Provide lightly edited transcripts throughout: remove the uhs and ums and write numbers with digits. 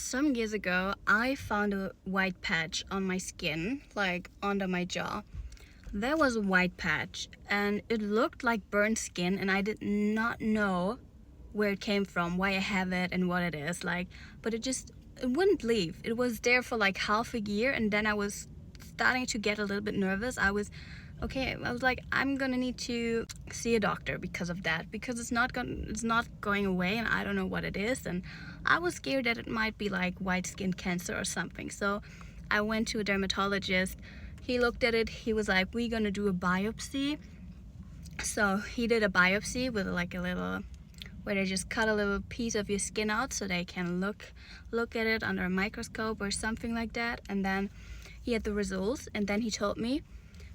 Some years ago, I found a white patch on my skin, like under my jaw. There was a white patch and it looked like burnt skin, and I did not know where it came from, why I have it and what it is like, but it wouldn't leave. It was there for like half a year, and then I was starting to get a little bit nervous. I was like, I'm gonna need to see a doctor because of that, because it's not going away, and I don't know what it is. And I was scared that it might be like white skin cancer or something. So I went to a dermatologist. He looked at it. He was like, we're gonna do a biopsy. So he did a biopsy with like a little, where they just cut a little piece of your skin out so they can look at it under a microscope or something like that. And then he had the results, and then he told me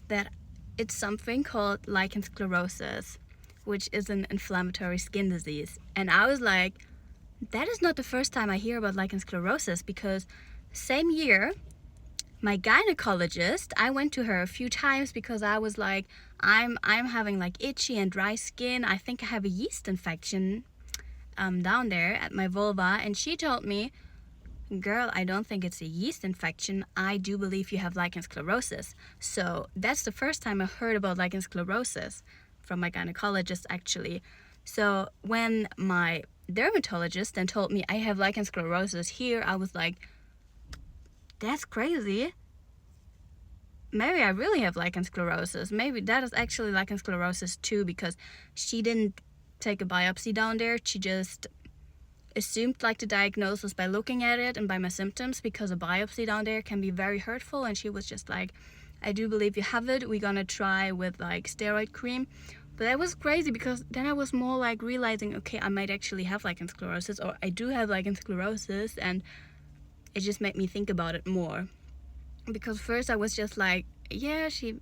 that it's something called lichen sclerosus, which is an inflammatory skin disease. And I was like, that is not the first time I hear about lichen sclerosus, because same year, my gynecologist, I went to her a few times because I was like, I'm having like itchy and dry skin. I think I have a yeast infection down there at my vulva. And she told me, girl, I don't think it's a yeast infection. I do believe you have lichen sclerosus. So that's the first time I heard about lichen sclerosus from my gynecologist, actually. So when my dermatologist then told me I have lichen sclerosus here, I was like, that's crazy. Maybe I really have lichen sclerosus. Maybe that is actually lichen sclerosus too, because she didn't take a biopsy down there. She just assumed like the diagnosis by looking at it and by my symptoms, because a biopsy down there can be very hurtful. And she was just like, I do believe you have it. We're gonna try with like steroid cream. But that was crazy, because then I was more like realizing, okay, I might actually have lichen sclerosus, or I do have lichen sclerosus. And it just made me think about it more, because first I was just like, yeah, she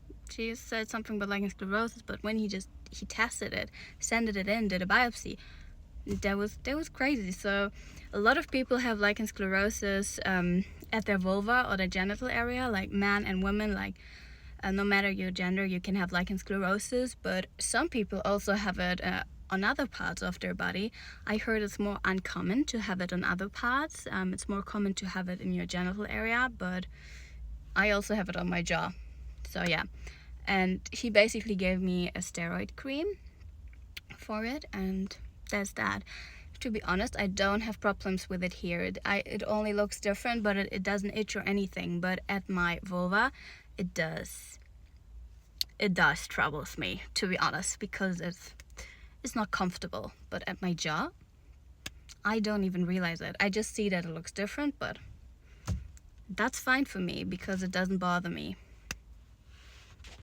said something about lichen sclerosus, but when he tested it, sent it in, did a biopsy, that was crazy. So a lot of people have lichen sclerosus at their vulva or their genital area, like men and women. Like no matter your gender, you can have lichen sclerosus, but some people also have it on other parts of their body. I heard it's more uncommon to have it on other parts. It's more common to have it in your genital area, but I also have it on my jaw. So yeah, and he basically gave me a steroid cream for it, and that's that. To be honest, I don't have problems with it here. It only looks different, but it doesn't itch or anything. But at my vulva, it does. It does troubles me, to be honest, because it's not comfortable. But at my jaw, I don't even realize it. I just see that it looks different, but that's fine for me because it doesn't bother me.